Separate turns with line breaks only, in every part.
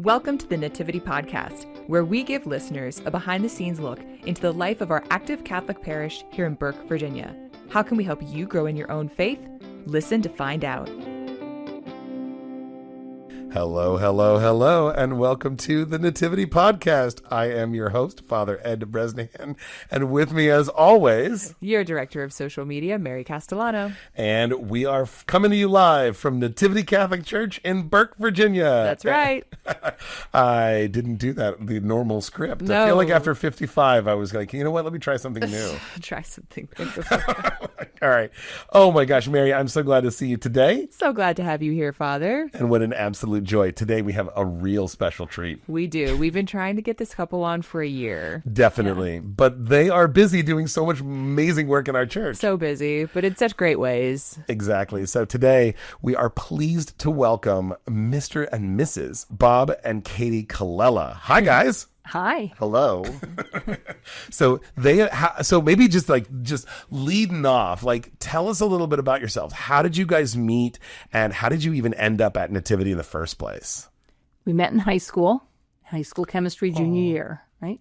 Welcome to the Nativity Podcast, where we give listeners a behind-the-scenes look into the life of our active Catholic parish here in Burke, Virginia. How can we help you grow in your own faith? Listen to find out.
Hello, hello, hello, and welcome to the Nativity Podcast. I am your host, Father Ed Bresnahan, and with me, as always,
your Director of Social Media, Mary Castellano.
And we are coming to you live from Nativity Catholic Church in Burke, Virginia.
That's right.
I didn't do that, the normal script.
No.
I feel like after 55, I was like, you know what, let me try something new.
Try something new.
All right. Oh my gosh, Mary, I'm so glad to see you today.
So glad to have you here, Father.
And what an absolute joy. Today we have a real special treat.
We do. We've been trying to get this couple on for a year.
Definitely. Yeah. But they are busy doing so much amazing work in our church.
So busy, but in such great ways.
Exactly. So today we are pleased to welcome Mr. and Mrs. Bob and Katy Colella. Hi, guys.
Hi.
Hello.
So maybe just leading off, tell us a little bit about yourselves. How did you guys meet, and how did you even end up at Nativity in the first place?
We met in high school chemistry junior year, right?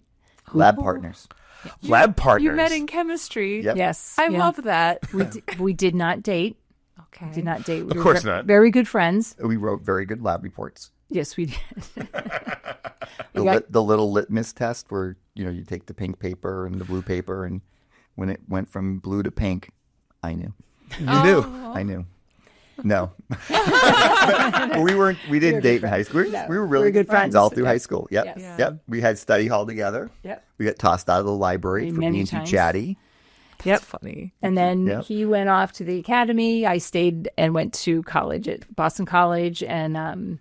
Lab partners.
Lab partners.
You met in chemistry.
Yep.
Yes.
I love that.
We did not date.
Okay.
Did not date.
Of course not.
Very good friends.
We wrote very good lab reports.
Yes, we did.
The little litmus test where, you take the pink paper and the blue paper, and when it went from blue to pink, I knew.
You knew.
I knew. No. We didn't date in high school. We were really good friends all through high school. Yep.
Yes. Yeah.
Yep. We had study hall together.
Yep.
We got tossed out of the library for
Many
being
times.
too chatty.
Yep.
Funny.
And then
Yep.
he went off to the academy. I stayed and went to college at Boston College, and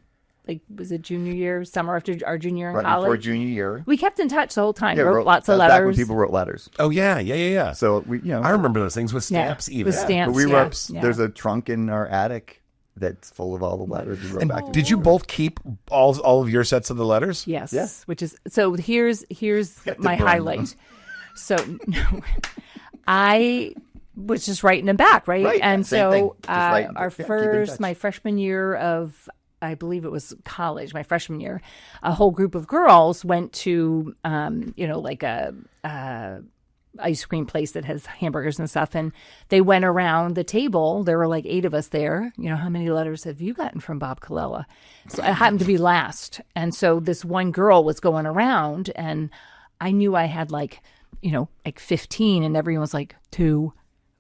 was it junior year, summer after our junior year in
Right
college?
before junior year.
We kept in touch the whole time.
Yeah,
wrote lots of
back when
letters.
people wrote letters.
Oh, yeah.
So we,
I remember those things with stamps even.
With stamps.
But we
yeah.
wrote, there's a trunk in our attic that's full of all the letters we wrote
And
back.
did you both keep all of your sets of the letters?
Yes.
Yes.
Which is so. Here's my
burn
highlight. So I was just writing them back, right?
Right,
And
same thing.
so
Just write and
our
keep in
first,
touch.
my freshman year of, I believe it was college, my freshman year, a whole group of girls went to, a ice cream place that has hamburgers and stuff. And they went around the table. There were 8 of us there. How many letters have you gotten from Bob Colella? So I happened to be last. And so this one girl was going around, and I knew I had 15, and everyone was 2,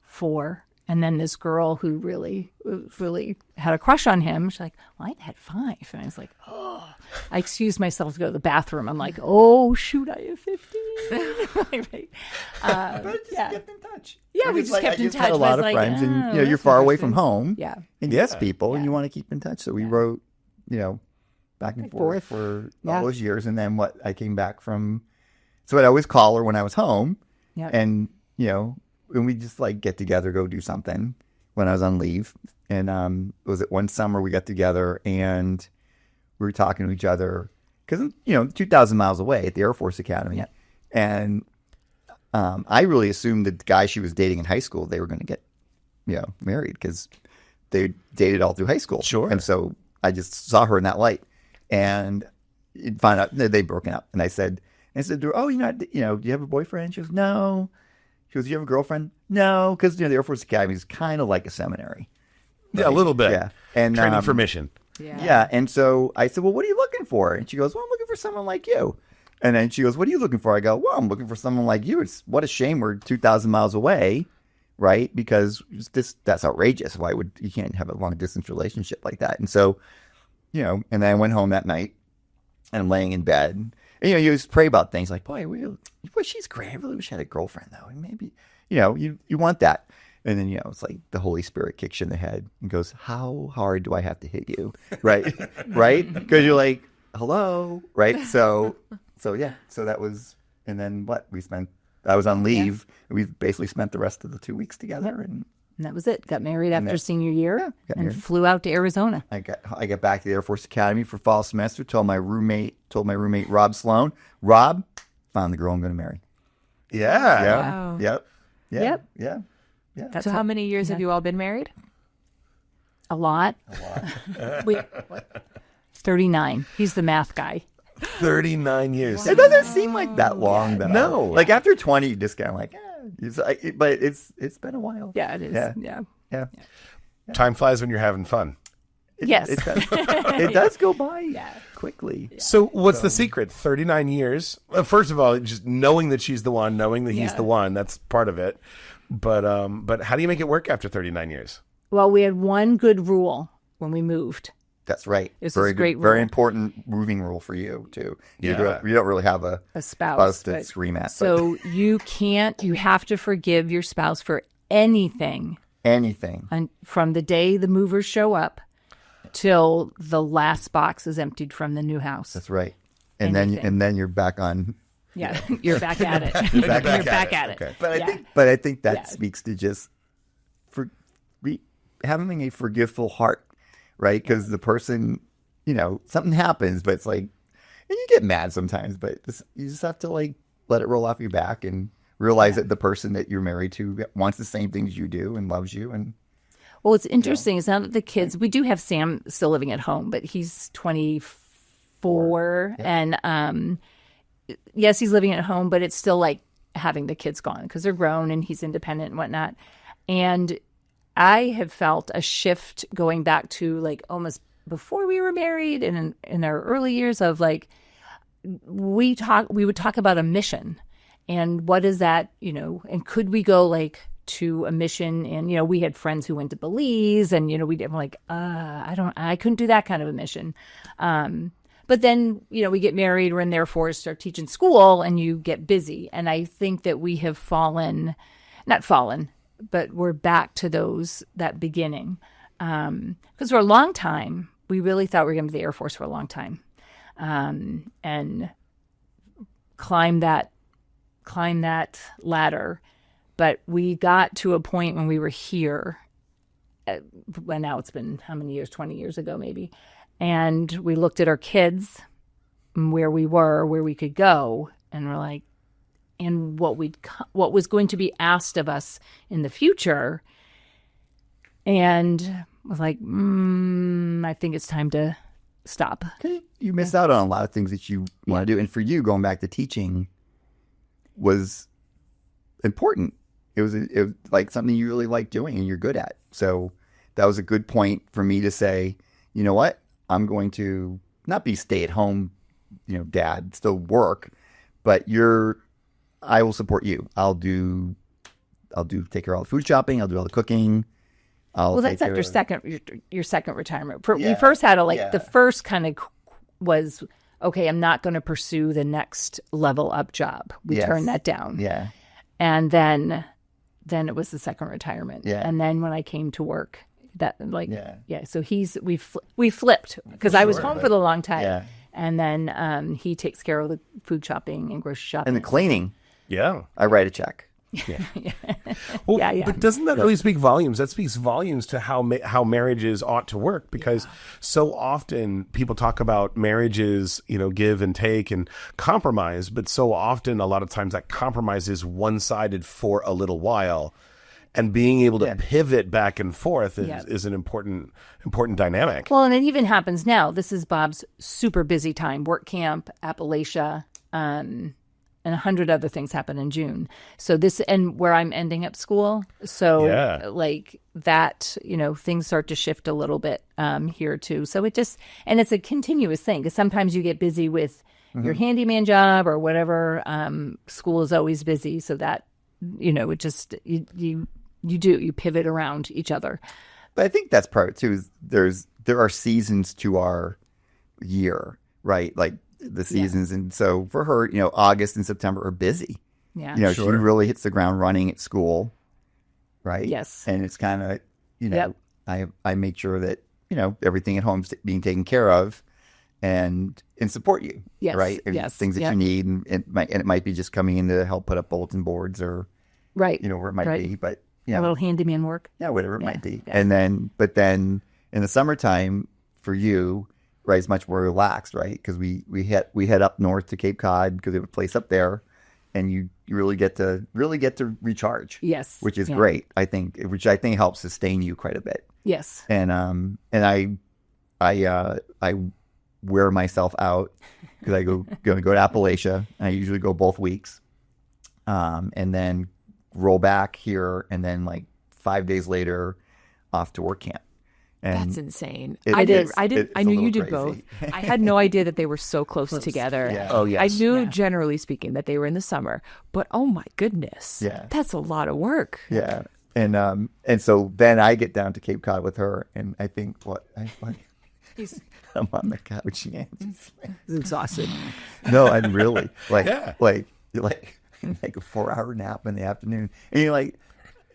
4. And then this girl who really had a crush on him, she's like, well, I've had 5. And I was like, oh. I excused myself to go to the bathroom. I'm like, oh, shoot, I have 15. Right.
But just kept in touch.
Yeah, we just kept in touch.
Had a lot of friends, and you're far away from home.
Yeah.
And yes, people, and you want to keep in touch. So we wrote, back and forth for all those years. And then I came back from, so I'd always call her when I was home.
Yeah.
And, and we just get together, go do something when I was on leave. And was it one summer we got together and we were talking to each other because, 2,000 miles away at the Air Force Academy.
Yep.
And I really assumed that the guy she was dating in high school, they were going to get, married because they dated all through high school.
Sure.
And so I just saw her in that light and found out they'd broken up. And I said to her, oh, do you have a boyfriend? She goes, no. She goes, do you have a girlfriend? No, because the Air Force Academy is kind of like a seminary.
Yeah, a little bit.
Yeah. And
training for mission.
Yeah. And so I said, well, what are you looking for? And she goes, well, I'm looking for someone like you. And then she goes, what are you looking for? I go, well, I'm looking for someone like you. What a shame we're 2,000 miles away, right? Because that's outrageous. You can't have a long distance relationship like that? And so, and then I went home that night and I'm laying in bed. And, you just pray about things like, boy, she's great. I really wish I had a girlfriend, though. And maybe, you want that. And then, it's like the Holy Spirit kicks you in the head and goes, how hard do I have to hit you? Right? Right? Because you're like, hello? Right? So that was, and then I was on leave. Yeah. We basically spent the rest of the 2 weeks together. And
that was it. Got married after senior year and flew out to Arizona.
I got back to the Air Force Academy for fall semester. Told my roommate Rob Sloan, Rob, found the girl I'm going to marry.
Yeah.
Wow.
Yep.
So how many years have you all been married?
A lot. 39. He's the math guy.
39 years.
It doesn't seem like that long, though.
No.
Like after 20, you just kind of like, but it's been a while.
Yeah, it is. Yeah.
Yeah.
Time flies when you're having fun.
Yes.
It does go by quickly.
So what's the secret? 39 years. First of all, just knowing that she's the one, knowing that he's the one, that's part of it. But how do you make it work after 39 years?
Well, we had one good rule when we moved.
That's right.
It's
very
a great
good, very
rule.
important moving rule for you too.
Yeah.
You don't really have a
spouse
to scream at.
So you have to forgive your spouse for anything from the day the movers show up till the last box is emptied from the new house.
That's right. And then you're back on.
Yeah, you're back at it.
You're
back at it.
Okay.
But I think that speaks to just having a forgiveful heart, right? Because the person, something happens, but it's like, and you get mad sometimes, but you just have to like let it roll off your back and realize that the person that you're married to wants the same things you do and loves you. And
well, what's interesting is now that the kids, we do have Sam still living at home, but he's 24 and yes, he's living at home, but it's still like having the kids gone because they're grown and he's independent and whatnot. And I have felt a shift going back to like almost before we were married and in our early years of like, we would talk about a mission and what is that, and could we go like to a mission? And, we had friends who went to Belize and, we did like, I couldn't do that kind of a mission. But then, we get married, we're in the Air Force, start teaching school, and you get busy. And I think that we have not fallen, but we're back to that beginning. Because for a long time, we really thought we were going to be the Air Force for a long time. And climb that ladder. But we got to a point when we were here, well, now it's been how many years, 20 years ago maybe. And we looked at our kids and where we were, where we could go. And we're like, and what was going to be asked of us in the future. And was like, I think it's time to stop.
You missed out on a lot of things that you want to do. And for you, going back to teaching was important. It was like something you really like doing and you're good at. So that was a good point for me to say, you know what? I'm going to not be stay at home, dad, still work, but I will support you. I'll take care of all the food shopping. I'll do all the cooking.
That's after your second retirement. We first had the first kind of was, okay, I'm not going to pursue the next level up job. We turned that down.
Yeah.
And then it was the second retirement. Yeah. And then when I came to work, so we flipped because I was home for the long time. Yeah. And then he takes care of the food shopping and grocery shopping.
And the cleaning.
Yeah.
I write a check.
Yeah. Well, but doesn't that really speak volumes? That speaks volumes to how marriages ought to work, because so often people talk about marriages, give and take and compromise, but so often a lot of times that compromise is one-sided for a little while, and being able to pivot back and forth is an important dynamic.
Well, and it even happens now. This is Bob's super busy time. WorkCamp, Appalachia, and 100 other things happen in June. So and where I'm ending up school. So like that, things start to shift a little bit here too. So and it's a continuous thing, because sometimes you get busy with your handyman job or whatever. School is always busy. So that, it just, you pivot around each other.
But I think that's part too, is there are seasons to our year, right? Like, the seasons. And so for her, August and September are busy. Yeah. She really hits the ground running at school. Right.
Yes.
And it's kind of, I make sure that, everything at home is being taken care of and support you.
Yes.
Right. And things that you need. And it might be just coming in to help put up bulletin boards or, where it might be, but
a little handyman work.
Yeah. Whatever it might be. Yeah. But then in the summertime for you, right, it's much more relaxed, right? Because we head up north to Cape Cod because we have a place up there, and you really get to recharge.
Yes,
which is great. I think helps sustain you quite a bit.
Yes,
and I wear myself out because I go to Appalachia. And I usually go both weeks, and then roll back here, and then like 5 days later, off to WorkCamp. And
that's insane.
I
knew you did both. I had no idea that they were so close together.
Yeah.
Oh, yes.
I knew, generally speaking, that they were in the summer, but oh my goodness, that's a lot of work.
Yeah, and so then I get down to Cape Cod with her, and I think I'm on the couch and
He's exhausted.
no, I'm really like a 4-hour nap in the afternoon, and you're like,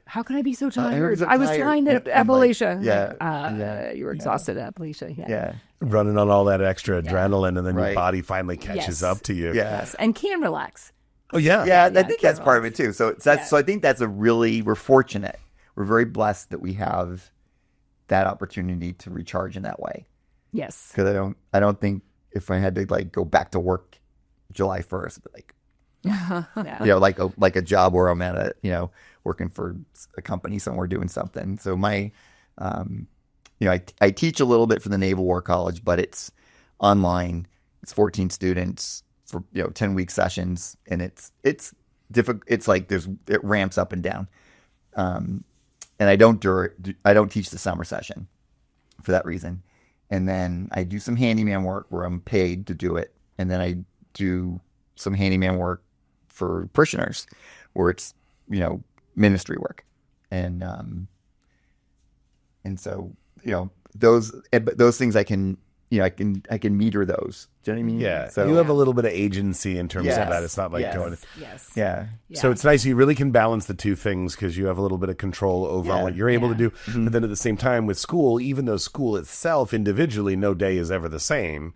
how can I be so
I
tired?
was
I was
tired.
flying to
I'm like,
Appalachia. You were exhausted at Appalachia. Yeah.
Running on all that extra adrenaline, and then your
Right.
body finally catches up to you.
Yeah.
Yes, and can relax.
Oh, yeah.
Yeah, I think that's part of it too. So so I think that's we're fortunate. We're very blessed that we have that opportunity to recharge in that way.
Yes.
Because I don't think if I had to like go back to work July 1st, like, like a job where I'm at working for a company somewhere doing something. So my, I teach a little bit for the Naval War College, but it's online. It's 14 students for 10-week sessions, and it's difficult. It's like it ramps up and down. And I don't teach the summer session for that reason. And then I do some handyman work where I'm paid to do it, and then I do some handyman work for parishioners where it's ministry work, and so those things I can I can meter those. Do you know what I mean?
Yeah.
So
you have a little bit of agency in terms
Yes.
of that. It's not like going.
Yes.
yeah.
So it's nice. You really can balance the two things because you have a little bit of control over
Yeah.
what you're able to do. But then at the same time with school, even though school itself individually, no day is ever the same.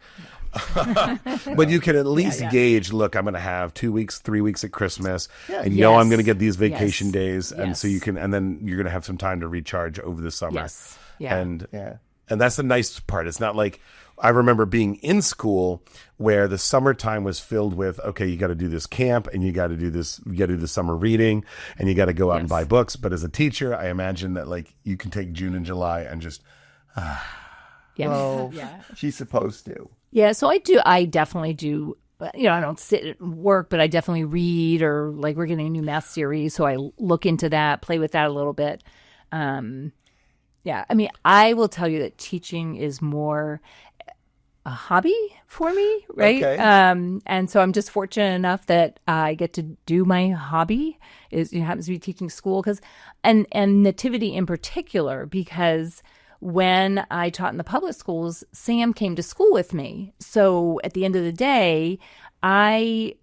But you can at least gauge, look, I'm going to have 2 weeks, 3 weeks at Christmas, and I'm going to get these vacation days. And so you can, and then you're going to have some time to recharge over the summer.
Yes. Yeah.
And that's the nice part. It's not like, I remember being in school where the summertime was filled with, okay, you got to do this camp, and you got to do this, you got to do the summer reading, and you got to go out and buy books. But as a teacher, I imagine that like you can take June and July and just,
Well, she's supposed to.
Yeah, so I definitely do. I don't sit and work, but I definitely read, or like we're getting a new math series, so I look into that, play with that a little bit. I mean, I will tell you that teaching is more a hobby for me, right?
Okay.
And so I'm just fortunate enough that I get to do my hobby. It happens to be teaching school, and Nativity in particular, because when I taught in the public schools, Sam came to school with me. So at the end of the day, I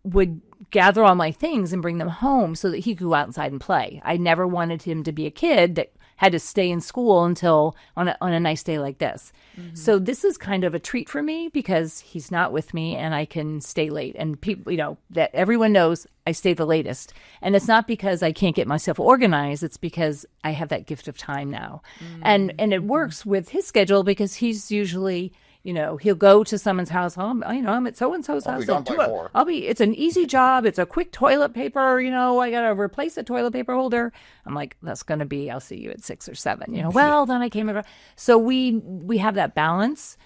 would gather all my things and bring them home so that he could go outside and play. I never wanted him to be a kid that had to stay in school until on a nice day like this. Mm-hmm. So this is kind of a treat for me because he's not with me and I can stay late. And people, that everyone knows I stay the latest. And it's not because I can't get myself organized. It's because I have that gift of time now. Mm-hmm. And it works with his schedule because he's usually, he'll go to someone's house. I'm at so-and-so's house. It's an easy job. It's a quick toilet paper. I got to replace a toilet paper holder. I'm like, I'll see you at 6 or 7, well, then I came over. So we have that balance.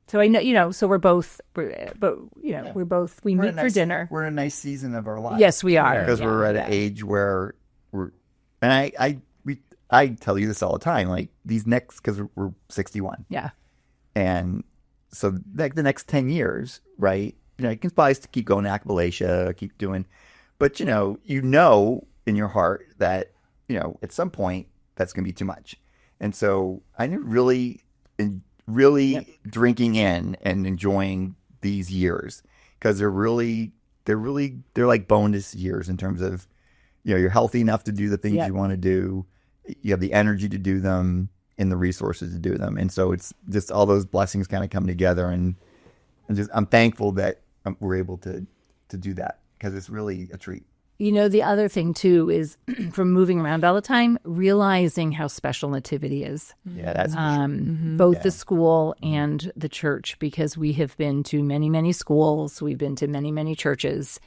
So I know, so we meet for dinner.
We're in a nice season of our lives.
Yes, we are.
Because we're at an age where and I tell you this all the time, like these next, because we're 61.
Yeah.
And so like the next 10 years, right? You can probably keep going to Appalachia, keep doing, but in your heart that, at some point that's going to be too much. And so I really drinking in and enjoying these years because they're like bonus years in terms of, you're healthy enough to do the things you want to do. You have the energy to do them and the resources to do them. And so it's just all those blessings kind of come together. And I'm thankful that we're able to do that because it's really a treat.
The other thing too is from moving around all the time, realizing how special Nativity is.
Yeah, that's
both the school and the church, because we have been to many, many schools. We've been to many, many churches,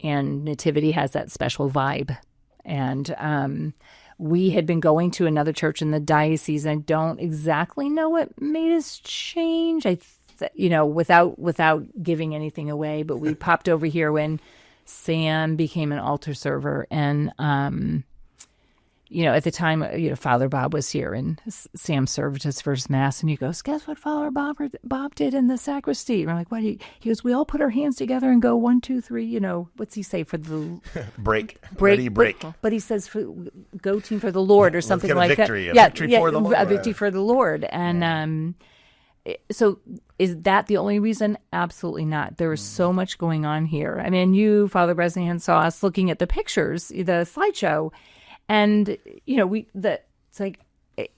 and Nativity has that special vibe. And we had been going to another church in the diocese. And I don't exactly know what made us change. Without giving anything away, but we popped over here when Sam became an altar server. And, at the time, Father Bob was here, and Sam served his first mass, and he goes, guess what Father Bob did in the sacristy? And I'm like, what? He goes, we all put our hands together and go 1, 2, 3, what's he say for the
break. Ready, break.
But he says, go team for the Lord or something like
victory,
that.
Victory for the Lord.
A victory for the Lord. And, so is that the only reason? Absolutely not. There is so much going on here. I mean, you, Father Bresnahan, saw us looking at the pictures, the slideshow, and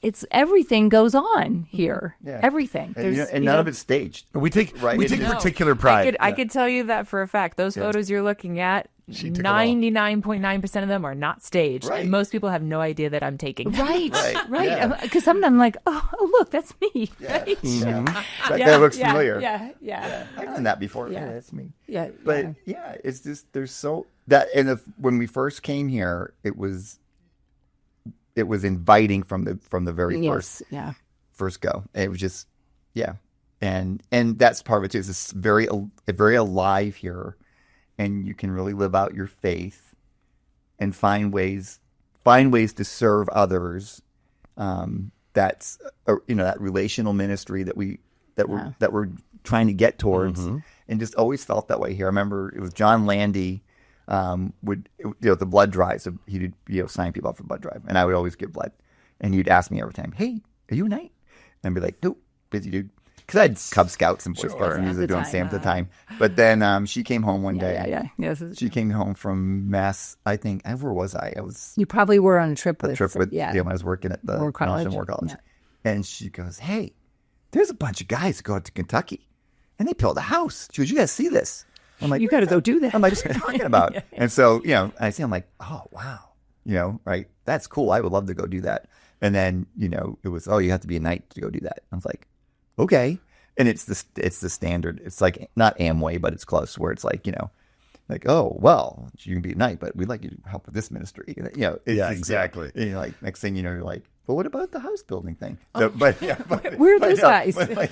it's everything goes on here. Yeah. Everything.
And none of it's staged.
We take particular pride.
I could tell you that for a fact. Those photos you're looking at, 99.9% of them are not staged.
Right.
And most people have no idea that I'm taking them.
Right. Because sometimes I'm like, oh, look, that's me.
Yeah.
Right?
Mm-hmm. That guy looks familiar.
Yeah.
I've done that before. Yeah, that's me.
Yeah.
But it's just there's so that, and when we first came here, it was inviting from the very first go. It was just and that's part of it too. It's very alive here. And you can really live out your faith and find ways to serve others. That's that relational ministry that we're trying to get towards, and just always felt that way here. I remember it was John Landy the blood drive. So he'd sign people up for blood drive, and I would always give blood, and he'd ask me every time, "Hey, are you a knight?" And I'd be like, "Nope, busy dude." Because I had Cub Scouts and Boy Scouts, and usually doing Sam at the time. But then she came home one day.
Yeah.
She came home from Mass. I think. Where was I?
You probably were on a trip with.
When I was working at the War College. Yeah. And she goes, "Hey, there's a bunch of guys who go out to Kentucky, and they build a house." She goes, "You got to see this." I'm like,
"You got to go do that."
I'm like, "What are you talking about?" And so I see. I'm like, "Oh wow, right? That's cool. I would love to go do that." And then it was, "Oh, you have to be a knight to go do that." I was like, okay. And it's the standard. It's like not Amway, but it's close, where it's like, oh, well, you can be a knight, but we'd like you to help with this ministry.
Exactly.
Next thing you know, you're like, but what about the house building thing? So,
where are those guys?
But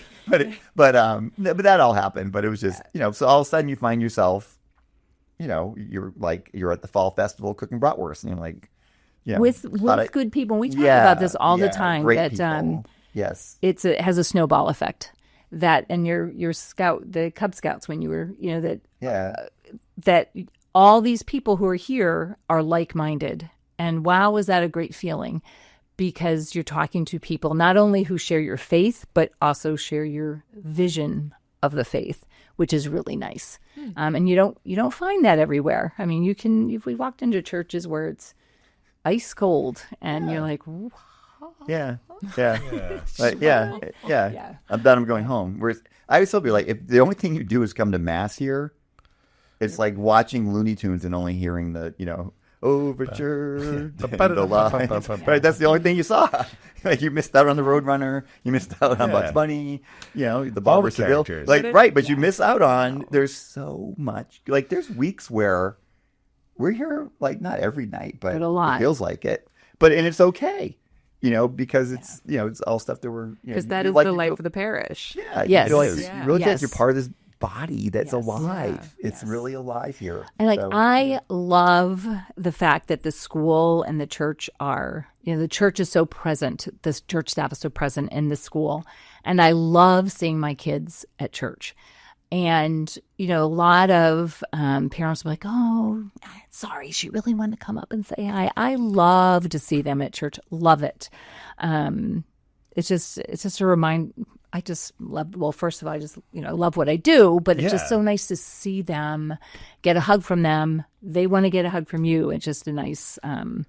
that all happened. But it was just, so all of a sudden you find yourself, you're at the fall festival cooking bratwurst, and you're like,
with good people. We talk about this all the time.
Great people. Yes,
it has a snowball effect. That and your scout, the Cub Scouts, when you were, that all these people who are here are like-minded, and wow, is that a great feeling? Because you're talking to people not only who share your faith, but also share your vision of the faith, which is really nice. And you don't find that everywhere. I mean, if we walked into churches where it's ice cold, and you're like, whoa.
Yeah. I'm done. I'm going home. Whereas I would still be like, if the only thing you do is come to Mass here, it's like watching Looney Tunes and only hearing the, overture. Right, that's the only thing you saw. Like you missed out on the Roadrunner, you missed out on Bugs Bunny, the Barber Seville. But you miss out on. There's so much. Like there's weeks where we're here, like not every night, but a lot. It feels like it. And it's okay. Because it's it's all stuff that we're
because that is the life of the parish.
Yeah,
yes,
you really you're part of this body that's alive.
Yeah.
It's really alive here.
And I love the fact that the school and the church are the church is so present. This church staff is so present in the school, and I love seeing my kids at church. And, a lot of parents will be like, oh, sorry, she really wanted to come up and say hi. I love to see them at church. Love it. It's just a reminder. I just love, first of all, I just, love what I do, but it's just so nice to see them, get a hug from them. They want to get a hug from you. It's just a nice,
Well,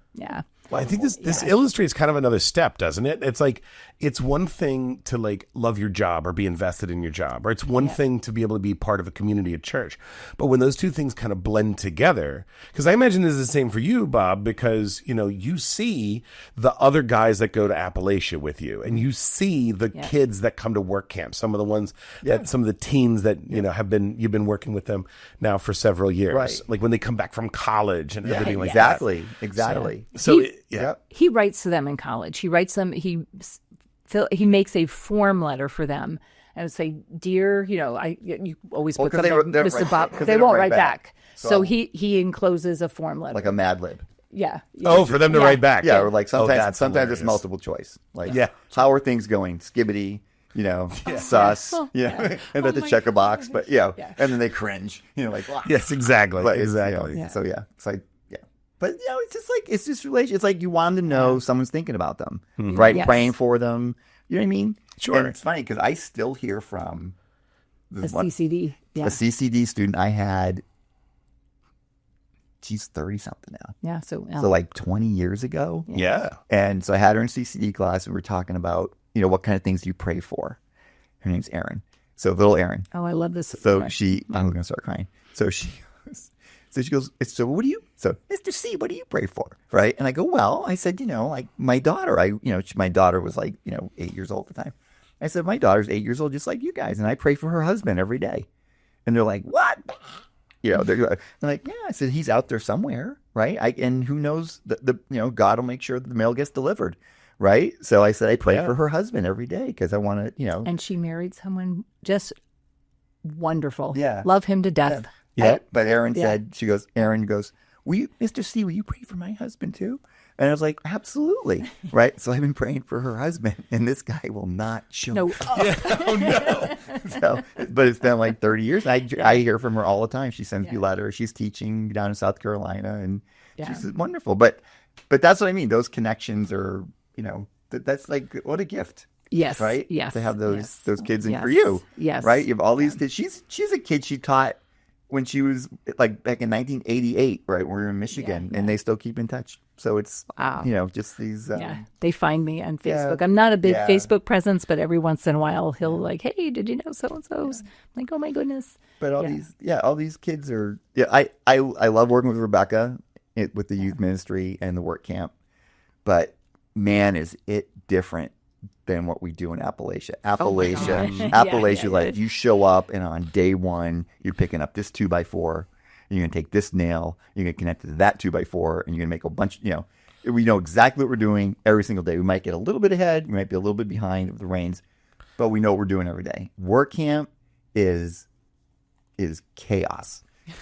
I think this illustrates kind of another step, doesn't it? It's like, it's one thing to like love your job or be invested in your job, or it's one thing to be able to be part of a community at church. But when those two things kind of blend together, because I imagine this is the same for you, Bob, because, you see the other guys that go to Appalachia with you, and you see the kids that come to WorkCamp, some of the ones that, some of the teens that, you've been working with them now for several years. Right. Like when they come back from college and everything like that.
Exactly.
So
He writes to them in college. He writes them. He makes a form letter for them. And would say, dear, you always put something, Mr. Bob. They won't write back. So he encloses a form letter.
Like a Mad Lib.
Yeah.
Oh, for them to write back.
Yeah, or like sometimes it's multiple choice. Like, how are things going? Skibbity, sus, and then the check a box, but and then they cringe, like, wow.
Yes, exactly.
But
exactly.
So it's like, but it's just relation. It's like you want them to know someone's thinking about them, right?
Yes.
Praying for them. You know what I mean?
Sure.
And it's funny because I still hear from
a CCD. Yeah.
A CCD student I had. She's 30 something now.
Yeah. So
like 20 years ago.
Yeah.
And so I had her in CCD class and we were talking about, what kind of things do you pray for? Her name's Erin. So little Erin.
Oh, I love this.
So I'm going to start crying. So she goes, so what do you, so Mr. C, what do you pray for? Right. And I go, well, I said, like my daughter, my daughter was like, 8 years old at the time. I said, my daughter's 8 years old, just like you guys. And I pray for her husband every day. And they're like, what? They're like, yeah. I said, he's out there somewhere, right? And who knows? God will make sure that the mail gets delivered, right? So I said, I pray for her husband every day because I want to,
And she married someone just wonderful.
Yeah,
love him to death.
Yeah. But Erin said, Erin goes, Mr. C, will you pray for my husband too? And I was like, absolutely, right? So I've been praying for her husband, and this guy will not show up.
Oh, no.
But it's been like 30 years. I hear from her all the time. She sends me letters. She's teaching down in South Carolina, and she's wonderful. But that's what I mean. Those connections are, that's like, what a gift.
Yes.
Right?
Yes.
To have those kids in for you.
Yes.
Right? You have all these kids. She's a kid she taught when she was like back in 1988, right? When we were in Michigan, and they still keep in touch. So it's, just these.
They find me on Facebook. I'm not a big Facebook presence, but every once in a while he'll like, hey, did you know so-and-so's? I'm like, oh my goodness.
But all these kids are, I love working with Rebecca with the youth ministry and the WorkCamp. But man, is it different than what we do in Appalachia. Appalachia, like you show up and on day one, you're picking up this 2x4. You're going to take this nail, you're going to connect it to that 2x4, and you're going to make a bunch, we know exactly what we're doing every single day. We might get a little bit ahead, we might be a little bit behind with the rains, but we know what we're doing every day. WorkCamp is chaos. And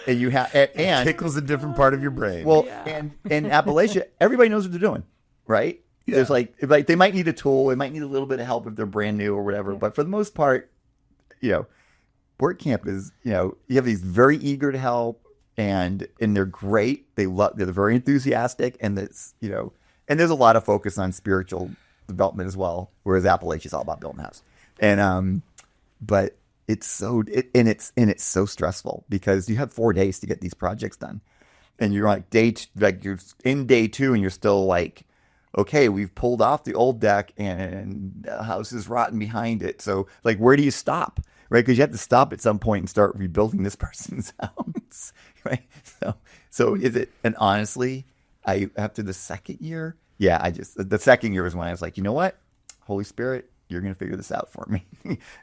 you have, and
tickles a different part of your brain.
Well, and in Appalachia, everybody knows what they're doing, right? Yeah. There's like they might need a tool, they might need a little bit of help if they're brand new or whatever, but for the most part, WorkCamp is, you have these very eager to help, and they're great. They're very enthusiastic, and it's, and there's a lot of focus on spiritual development as well. Whereas Appalachia is all about building a house, and but it's so it's so stressful because you have 4 days to get these projects done, and you're like you're in day 2, and you're still like, okay, we've pulled off the old deck, and the house is rotten behind it. So like, where do you stop? Right, because you have to stop at some point and start rebuilding this person's house, right? So is it? And honestly, after the second year, the second year is when I was like, you know what, Holy Spirit, you're gonna figure this out for me,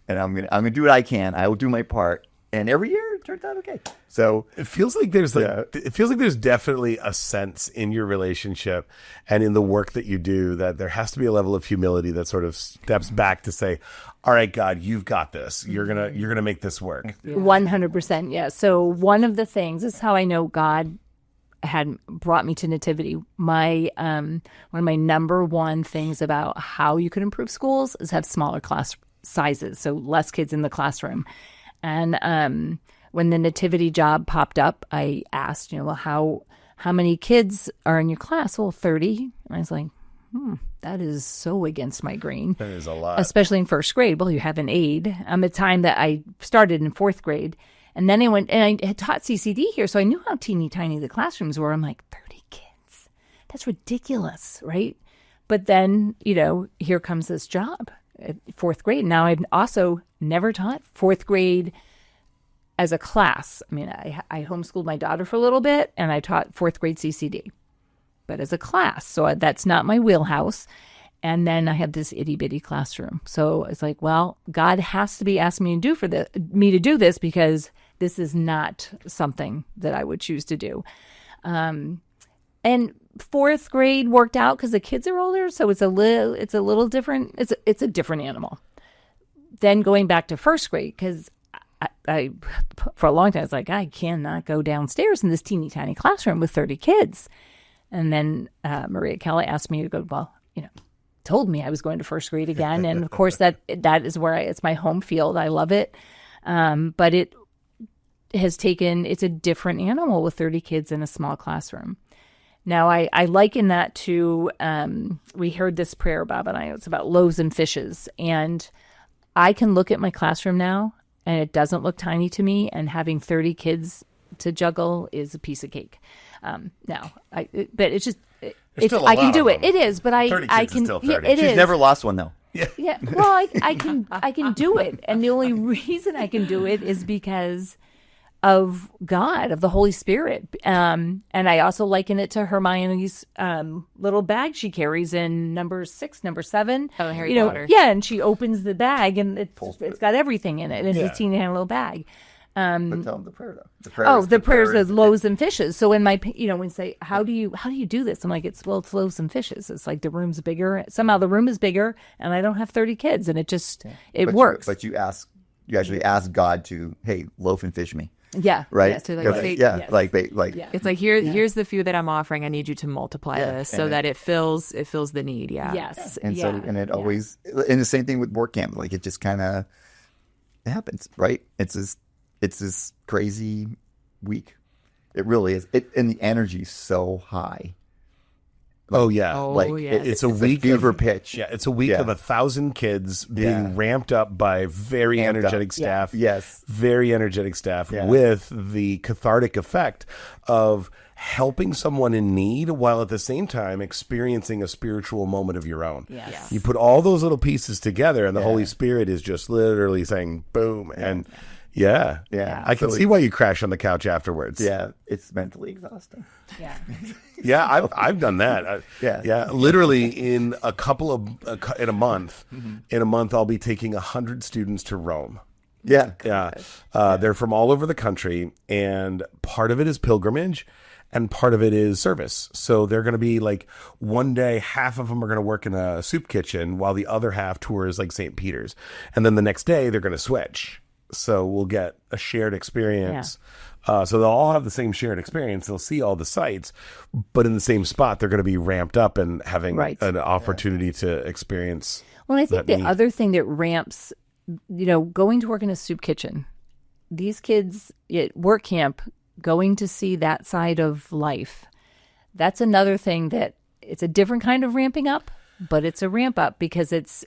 and I'm gonna do what I can. I will do my part, and every year it turns out okay. So
it feels like there's definitely a sense in your relationship and in the work that you do that there has to be a level of humility that sort of steps back to say, all right, God, you've got this. You're gonna make this work.
100%. Yeah. So one of the things, this is how I know God had brought me to Nativity. One of my number one things about how you could improve schools is have smaller class sizes, so less kids in the classroom. And when the Nativity job popped up, I asked, well, how many kids are in your class? Well, 30. And I was like, that is so against my grain.
That is a lot.
Especially in first grade. Well, you have an aide. The time that I started in fourth grade. And then I went, and I had taught CCD here, so I knew how teeny tiny the classrooms were. I'm like, 30 kids. That's ridiculous, right? But then, here comes this job at fourth grade. Now, I've also never taught fourth grade as a class. I mean, I homeschooled my daughter for a little bit, and I taught fourth grade CCD. But as a class, so that's not my wheelhouse. And then I had this itty bitty classroom. So it's like, well, God has to be asking me to do this because this is not something that I would choose to do. And fourth grade worked out because the kids are older, so it's a little different. It's a different animal. Then going back to first grade, because I for a long time I was like, I cannot go downstairs in this teeny tiny classroom with 30 kids. And then Maria Kelly asked me to go. Well, told me I was going to first grade again, and of course that is where it's my home field. I love it, but it has taken. It's a different animal with 30 kids in a small classroom. Now, I liken that to, we heard this prayer, Bob and I, it's about loaves and fishes. And I can look at my classroom now, and it doesn't look tiny to me. And having 30 kids to juggle is a piece of cake. But it's just, I can do it. It is, but I can.
Still 30.
Yeah, it
She's
is.
never lost one, though.
Yeah. Well, I can do it. And the only reason I can do it is because of God, of the Holy Spirit. And I also liken it to Hermione's little bag she carries in number 6, number 7.
Oh, Harry Potter.
Yeah, and she opens the bag and it's got everything in it. It's a teeny tiny little bag.
But tell them the prayer, though.
The prayer is loaves and fishes. So when when say, how do you do this? I'm like, it's loaves and fishes. It's like the room's bigger. Somehow the room is bigger and I don't have 30 kids and it works.
But you actually ask God to, hey, loaf and fish me.
Yeah.
Right.
Yes, to
yes.
It's like here's the few that I'm offering. I need you to multiply this so that it fills the need. Yeah.
Yes.
And so it always, and the same thing with WorkCamp. Like it just kind of happens, right? It's this crazy week. It really is. And the energy's so high.
It's a week
fever pitch.
Yeah, it's a week of 1,000 kids being ramped up by very energetic staff.
Yes,
very energetic staff with the cathartic effect of helping someone in need while at the same time experiencing a spiritual moment of your own.
Yes.
You put all those little pieces together, and the Holy Spirit is just literally saying, "Boom!" and I can see why you crash on the couch afterwards.
Yeah, it's mentally exhausting.
Yeah, I've done that. Literally in in a month. In a month, I'll be taking 100 students to Rome. They're from all over the country, and part of it is pilgrimage, and part of it is service. So they're going to be like one day, half of them are going to work in a soup kitchen, while the other half tours like St. Peter's, and then the next day they're going to switch. So we'll get a shared experience. So they'll all have the same shared experience. They'll see all the sites, but in the same spot, they're going to be ramped up and having an opportunity to experience.
Well, I think the other thing that ramps, going to work in a soup kitchen, these kids at WorkCamp, going to see that side of life, that's another thing that it's a different kind of ramping up. But it's a ramp up because it's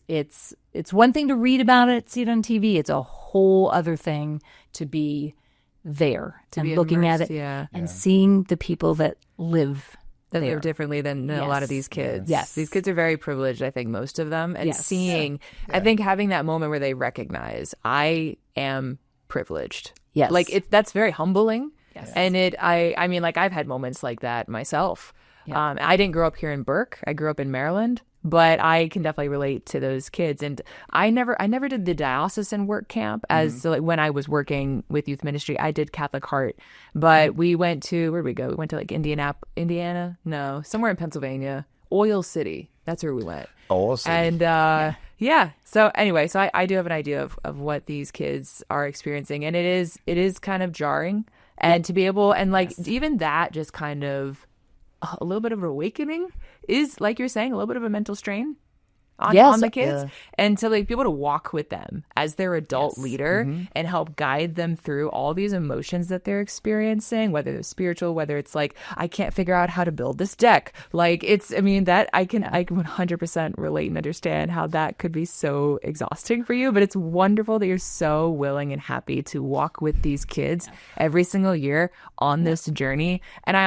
one thing to read about it, see it on TV. It's a whole other thing to be there and looking
immersed,
at it and seeing the people that live
differently than a lot of these kids.
Yes.
These kids are very privileged, I think, most of them. And I think having that moment where they recognize, I am privileged.
Yes.
Like that's very humbling. Yes. And I mean, like I've had moments like that myself. Yeah. I didn't grow up here in Burke. I grew up in Maryland. But I can definitely relate to those kids. And I never did the diocesan WorkCamp so like when I was working with youth ministry. I did Catholic Heart. But we went to, where did we go? We went to like Indiana? No, somewhere in Pennsylvania. Oil City. That's where we went.
Oil City.
And so anyway, so I do have an idea of what these kids are experiencing. And it is kind of jarring. And to be able, and like even that just kind of a little bit of an awakening is, like you're saying, a little bit of a mental strain on the kids. And to like be able to walk with them as their adult leader and help guide them through all these emotions that they're experiencing, whether they're spiritual, whether it's like, I can't figure out how to build this deck. Like that I can 100% relate and understand how that could be so exhausting for you. But it's wonderful that you're so willing and happy to walk with these kids every single year on this journey. And I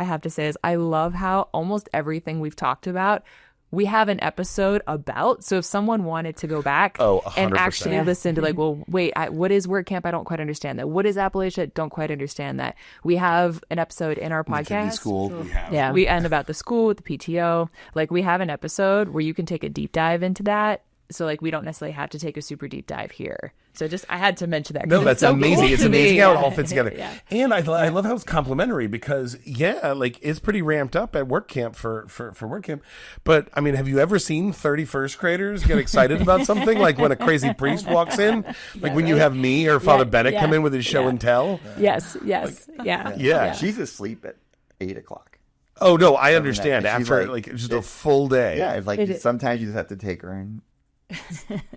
have to say is I love how almost everything we've talked about, we have an episode about. So if someone wanted to go back and actually listen to like, well, wait, what is WorkCamp? I don't quite understand that. What is Appalachia? Don't quite understand that. We have an episode in our podcast.
School.
We end about the school with the PTO. Like we have an episode where you can take a deep dive into that so like we don't necessarily have to take a super deep dive here. So just I had to mention that. 'Cause
No,
it's
that's
so
amazing.
cool
It's
to
amazing
me.
how it all fits together.
Yeah.
And I love how it's complimentary because, like it's pretty ramped up at WorkCamp for WorkCamp. But, I mean, have you ever seen 31st graders get excited about something? Like when a crazy priest walks in? Like when you have me or Father Bennett come in with his show and tell?
Yes.
Yeah.
She's asleep at 8:00.
Oh, no, I understand.
And she's
After, like, just a full day.
Yeah, it's like sometimes you just have to take her in.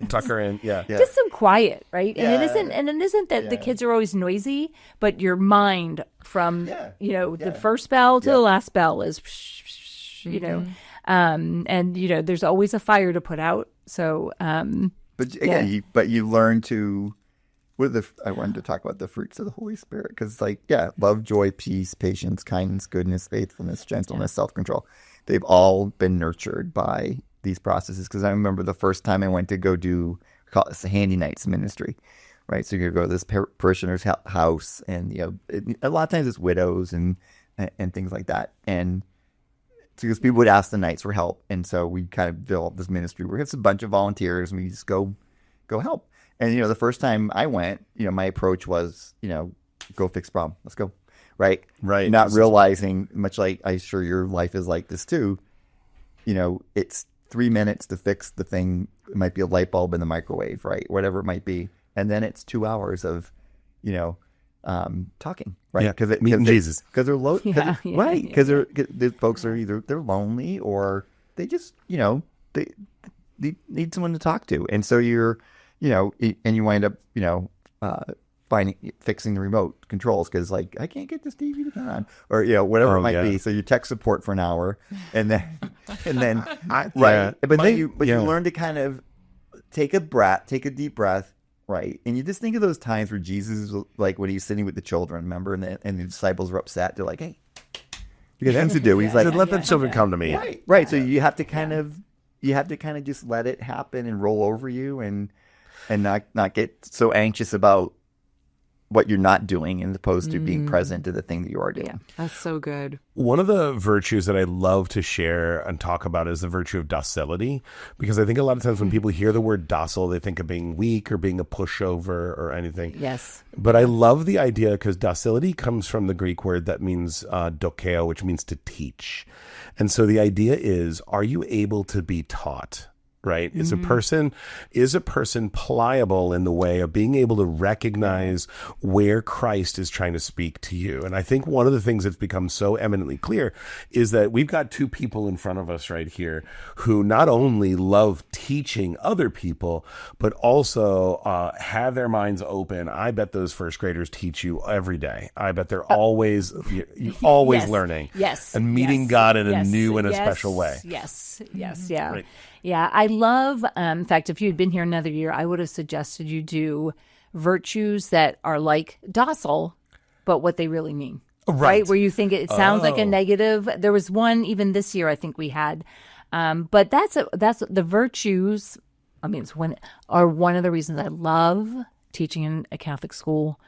Tuck her in. Yeah.
Just some quiet, right?
Yeah.
And it isn't that the kids are always noisy, but your mind from the first bell to the last bell is and there's always a fire to put out. So
but again, you learn to I wanted to talk about the fruits of the Holy Spirit because love, joy, peace, patience, kindness, goodness, faithfulness, gentleness, self-control. They've all been nurtured by these processes because I remember the first time I went to go do call it the Handy Nights ministry, right? So you go to this parishioner's house, and a lot of times it's widows and things like that, and because people would ask the Knights for help, and so we kind of built this ministry where it's a bunch of volunteers, and we just go help. And the first time I went, my approach was go fix problem, let's go, right, not realizing much like I'm sure your life is like this too. It's 3 minutes to fix the thing. It might be a light bulb in the microwave, right? Whatever it might be. And then it's 2 hours of, talking, right?
Yeah,
because
meeting Jesus.
Because they're low, right? Because the folks are either they're lonely or they just, they need someone to talk to. And so you're, and you wind up, fixing the remote controls because I can't get this TV to turn on or whatever it might be. So you tech support for an hour and then right. But you learn to kind of take a deep breath, right? And you just think of those times where Jesus was like when he's sitting with the children, remember, and the disciples were upset. They're like, "Hey, you got things to do." He's like,
"Let the children come to me."
Right. So you have to kind of just let it happen and roll over you and not get so anxious about what you're not doing as opposed to being present to the thing that you are doing.
Yeah, that's so good.
One of the virtues that I love to share and talk about is the virtue of docility, because I think a lot of times when people hear the word docile, they think of being weak or being a pushover or anything.
Yes.
But I love the idea because docility comes from the Greek word that means dokeo, which means to teach. And so the idea is, are you able to be taught? Right? Is a person pliable in the way of being able to recognize where Christ is trying to speak to you? And I think one of the things that's become so eminently clear is that we've got two people in front of us right here who not only love teaching other people, but also have their minds open. I bet those first graders teach you every day. I bet they're always learning.
Yes.
And meeting God in a new and a special way.
Yes. Yeah.
Right.
Yeah, I love, in fact, if you had been here another year, I would have suggested you do virtues that are like docile, but what they really mean. Right? Where you think it sounds like a negative. There was one even this year I think we had. But that's the virtues, it's one of the reasons I love teaching in a Catholic school,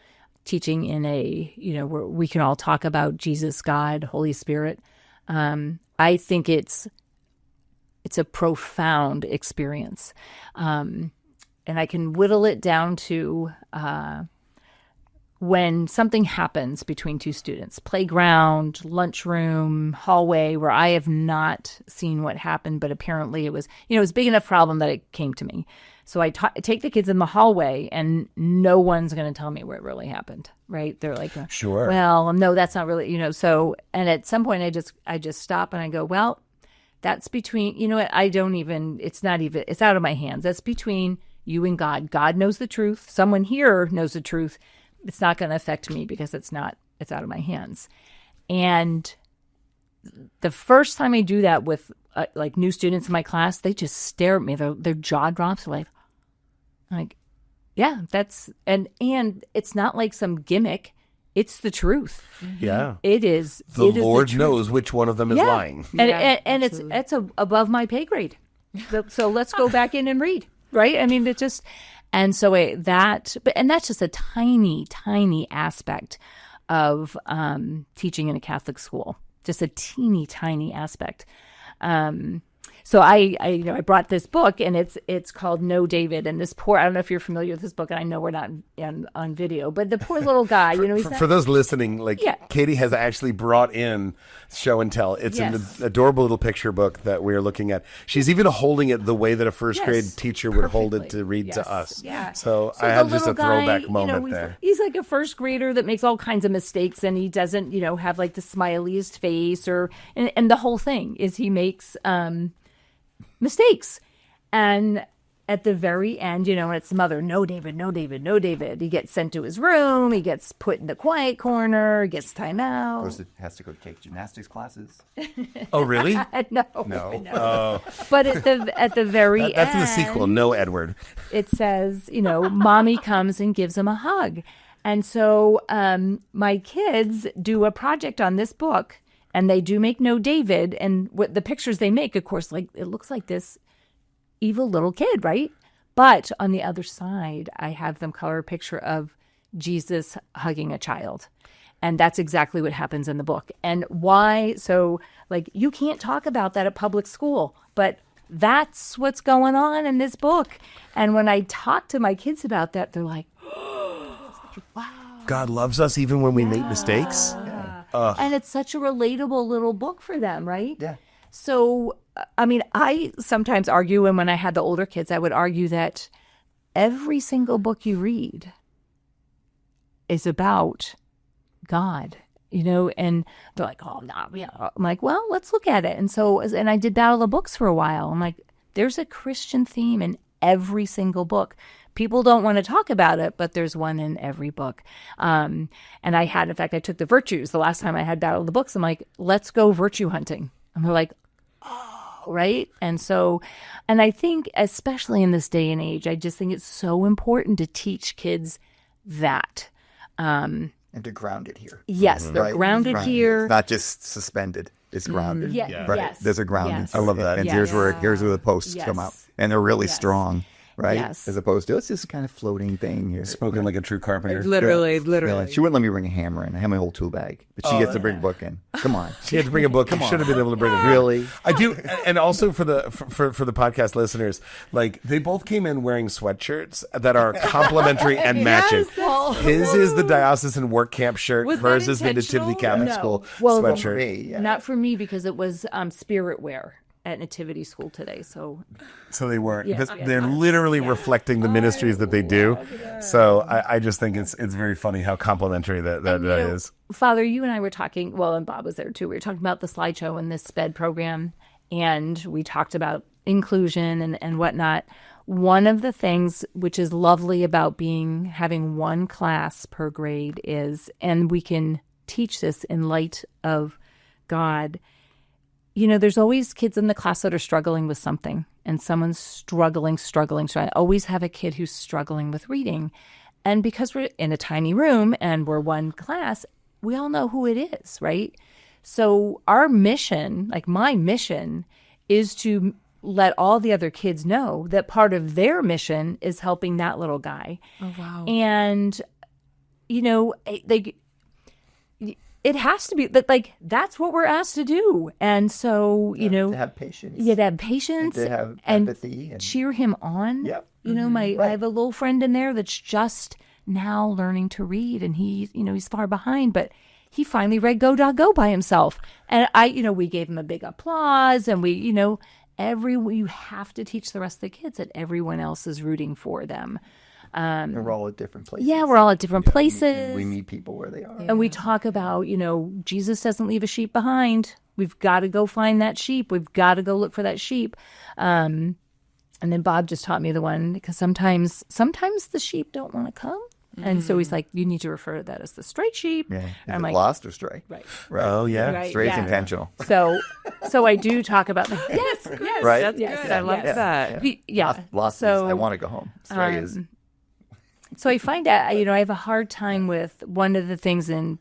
teaching in a, where we can all talk about Jesus, God, Holy Spirit. I think it's a profound experience. And I can whittle it down to when something happens between two students, playground, lunchroom, hallway, where I have not seen what happened, but apparently it was, it was a big enough problem that it came to me. So I take the kids in the hallway and no one's going to tell me what really happened, right? They're like,
sure.
Well, no, that's not really, so, and at some point I just stop and I go, well, that's between, it's out of my hands. That's between you and God. God knows the truth. Someone here knows the truth. It's not going to affect me because it's out of my hands. And the first time I do that with like new students in my class, they just stare at me. Their jaw drops. They're like, yeah, that's, and it's not like some gimmick. It's the truth.
Yeah.
It is.
The Lord knows which one of them is lying.
And it's above my pay grade. So let's go back in and read. Right? It just, and so that's just a tiny, tiny aspect of teaching in a Catholic school. Just a teeny, tiny aspect. So I brought this book, and it's called No David, and this poor, I don't know if you're familiar with this book, and I know we're not on video, but the poor little guy,
for those listening, Katy has actually brought in Show and Tell. It's an adorable little picture book that we're looking at. She's even holding it the way that a first grade teacher would hold it to read to us.
Yeah.
So I have just a throwback moment there.
He's like a first grader that makes all kinds of mistakes, and he doesn't, have like the smiliest face and the whole thing is he makes mistakes. And at the very end, and it's mother, no, David, no, David, no, David. He gets sent to his room. He gets put in the quiet corner, gets time out.
Has to go take gymnastics classes.
Oh, really?
No.
Oh.
But at the very end.
That's in the sequel. No, Edward.
It says, mommy comes and gives him a hug. And so my kids do a project on this book, and they do make No David. And what the pictures they make, of course, like it looks like this evil little kid, right? But on the other side, I have them color a picture of Jesus hugging a child. And that's exactly what happens in the book. And why? So, you can't talk about that at public school, but that's what's going on in this book. And when I talk to my kids about that, they're like, wow.
God loves us even when we make mistakes.
And it's such a relatable little book for them, right?
Yeah.
So, I sometimes argue, and when I had the older kids, I would argue that every single book you read is about God, and they're like, oh, no, yeah. I'm like, well, let's look at it. And I did Battle of the Books for a while. I'm like, there's a Christian theme in every single book. People don't want to talk about it, but there's one in every book. And in fact, I took the virtues the last time I had Battle of the Books. I'm like, let's go virtue hunting. And they're like, oh, right? And I think, especially in this day and age, I just think it's so important to teach kids that.
And to ground it here.
Yes, they're grounded here.
It's not just suspended. It's grounded.
Yeah.
Right.
Yes.
There's a grounding.
Yes.
I love that.
And
Yes.
here's where the posts come out. And they're really strong. Right?
Yes.
As opposed to, it's just kind of floating thing here.
Spoken like a true carpenter.
Literally.
She wouldn't let me bring a hammer in. I have my whole tool bag. But she gets to bring a book in. Come on.
She had to bring a book. You should have been able to bring it.
Really?
I do. And also for the podcast listeners, they both came in wearing sweatshirts that are complimentary and matching. His is the diocesan WorkCamp shirt. Hers is the Nativity Catholic School sweatshirt.
Not for me, because it was spirit wear at Nativity School today. So
they weren't.
Yes,
They're literally reflecting the ministries that they do. So I just think it's very funny how complimentary that is.
Father, you and I were talking, and Bob was there too. We were talking about the slideshow and this SPED program, and we talked about inclusion and whatnot. One of the things which is lovely about having one class per grade is, and we can teach this in light of God, there's always kids in the class that are struggling with something, and someone's struggling. I always have a kid who's struggling with reading. And because we're in a tiny room and we're one class, we all know who it is, right? So our mission, my mission, is to let all the other kids know that part of their mission is helping that little guy.
Oh, wow.
And, it has to be that's what we're asked to do. And so,
to have patience.
You have patience.
And to have empathy.
And cheer him on.
Yep.
I have a little friend in there that's just now learning to read, and he's far behind, but he finally read Go Dog Go by himself. And we gave him a big applause, and you have to teach the rest of the kids that everyone else is rooting for them.
And we're all at different places.
Yeah, we're all at different places.
We meet people where they are.
And we talk about, Jesus doesn't leave a sheep behind. We've got to go find that sheep. We've got to go look for that sheep. And then Bob just taught me the one, because sometimes the sheep don't want to come. And so he's like, you need to refer to that as the straight sheep.
Yeah.
And I'm
like,
like,
lost or stray?
Right.
Oh, yeah.
Right,
Stray is intentional.
So I do talk about
Yes.
Right?
That's good. I love that.
Yeah.
Lost is, I want to go home. Stray is...
So I find out, I have a hard time with one of the things in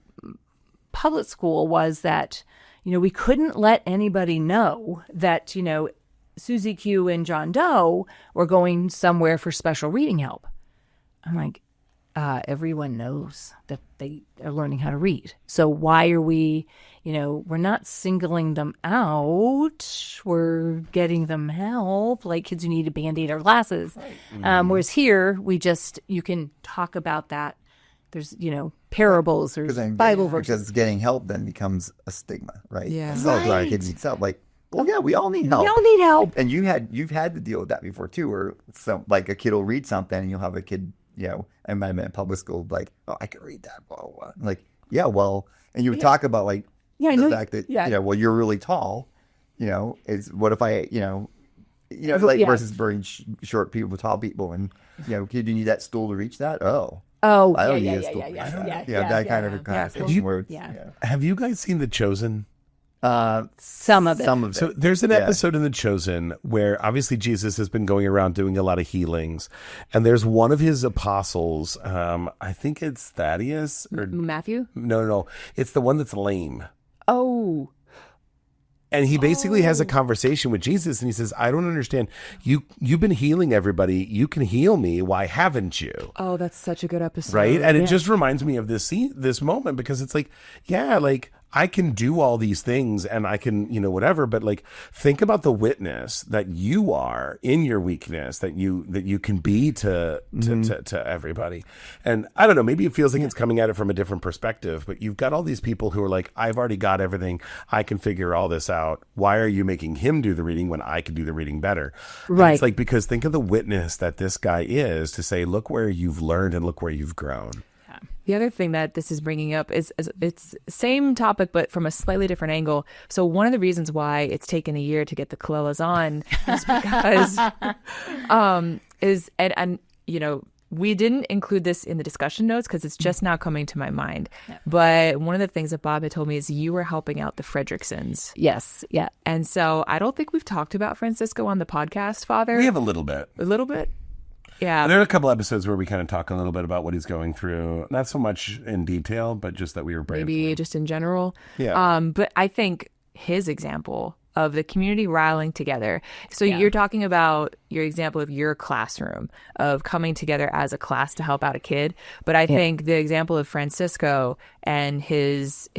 public school was that, we couldn't let anybody know that, Susie Q and John Doe were going somewhere for special reading help. I'm like, everyone knows that they are learning how to read. So why are we, we're not singling them out. We're getting them help, like kids who need a Band-Aid or glasses. Right. Whereas here, you can talk about that. There's, parables or Bible verses.
Because getting help then becomes a stigma, right?
Yeah.
Our kids need help. Like, well, yeah, we all need help.
We all need help.
And you've had to deal with that before too, where like a kid will read something and you'll have a kid, I might have been in public school, like, oh, I can read that, blah, blah, blah. Like, yeah, well, and you would talk about like the fact that, well, you're really tall, is what if I, versus very short people, tall people, and, kid, you need that stool to reach that?
Oh,
I don't need a stool. That kind of a conversation.
Have you guys seen The Chosen?
Some of it.
So there's an episode in The Chosen where obviously Jesus has been going around doing a lot of healings, and there's one of his apostles, I think it's Thaddeus or
Matthew.
No, it's the one that's lame.
Oh.
And he basically has a conversation with Jesus, and he says, I don't understand. You've been healing everybody. You can heal me. Why haven't you?
Oh, that's such a good episode.
Right? And it just reminds me of this moment, because it's like, I can do all these things and I can, whatever, but like, think about the witness that you are in your weakness, that you can be to everybody. And I don't know, maybe it feels like it's coming at it from a different perspective, but you've got all these people who are like, I've already got everything. I can figure all this out. Why are you making him do the reading when I can do the reading better? Right. And it's like, because think of the witness that this guy is to say, look where you've learned and look where you've grown.
The other thing that this is bringing up is it's same topic, but from a slightly different angle. So one of the reasons why it's taken a year to get the Colellas on is because we didn't include this in the discussion notes because it's just now coming to my mind. Yeah. But one of the things that Bob had told me is you were helping out the Fredricksons.
Yes. Yeah.
And so I don't think we've talked about Francisco on the podcast, Father.
We have a little bit.
A little bit? Yeah.
There are a couple episodes where we kind of talk a little bit about what he's going through. Not so much in detail, but just that we were brave.
Maybe just in general.
Yeah.
But I think his example of the community rallying together. So you're talking about your example of your classroom, of coming together as a class to help out a kid. But I think the example of Francisco and his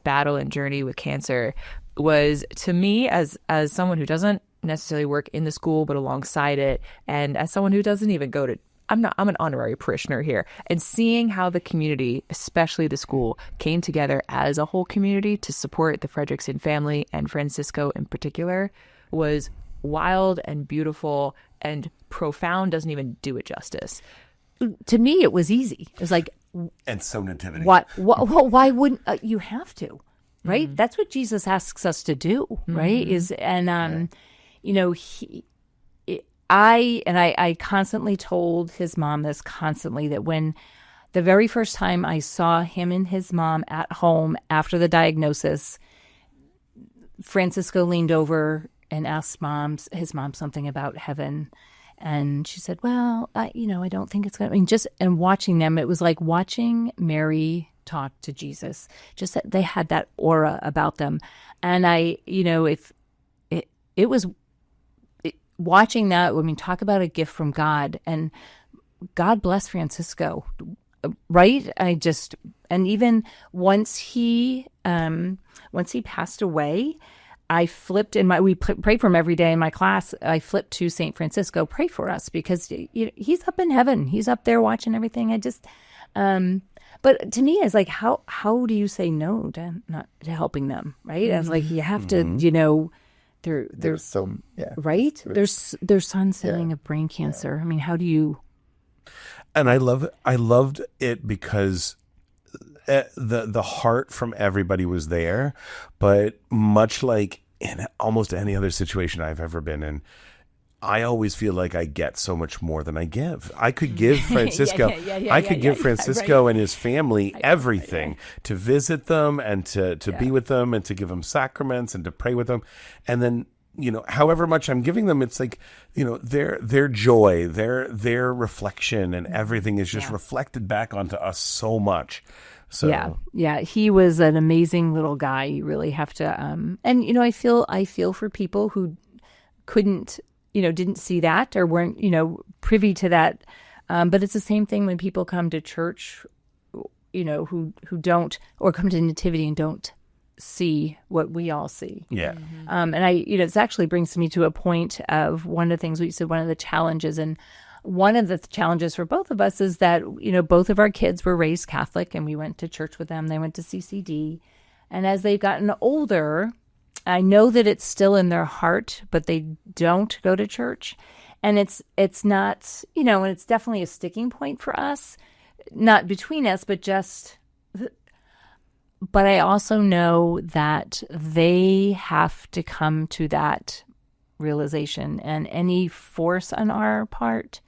battle and journey with cancer was, to me, as someone who doesn't necessarily work in the school but alongside it, and as someone who doesn't even go to, I'm an honorary parishioner here, and seeing how the community, especially the school, came together as a whole community to support the Fredrickson family and Francisco in particular was wild and beautiful and profound. Doesn't even do it justice.
To me, it was easy. It was like,
and so Nativity.
Why wouldn't you have to? Right? Mm-hmm. That's what Jesus asks us to do. Right? I constantly told his mom this constantly, that when the very first time I saw him and his mom at home after the diagnosis, Francisco leaned over and asked his mom something about heaven. And she said, well, I don't think it's going to, and watching them, it was like watching Mary talk to Jesus, just that they had that aura about them. And it was watching that, talk about a gift from God, and God bless Francisco, right? And even once he passed away, I flipped we prayed for him every day in my class. I flipped to St. Francisco, pray for us, because he's up in heaven. He's up there watching everything. But to me, it's like, how do you say no to helping them, right? It's like, you have to, there's so right. Their son's dying of brain cancer. I mean, how do you?
And I loved it because the heart from everybody was there, but much like in almost any other situation I've ever been in, I always feel like I get so much more than I give. I could give Francisco, Francisco and his family everything, to visit them and to be with them and to give them sacraments and to pray with them. And then, however much I'm giving them, it's like, their joy, their reflection and everything is just reflected back onto us so much. So
yeah, he was an amazing little guy. You really have to, and I feel for people who couldn't, didn't see that or weren't, privy to that. But it's the same thing when people come to church, who don't, or come to Nativity and don't see what we all see.
Yeah.
And this actually brings me to a point of one of the things we said, one of the challenges. And one of the challenges for both of us is that, both of our kids were raised Catholic and we went to church with them. They went to CCD. And as they've gotten older, I know that it's still in their heart, but they don't go to church. And it's not, and it's definitely a sticking point for us, not between us, but I also know that they have to come to that realization, and any force on our part.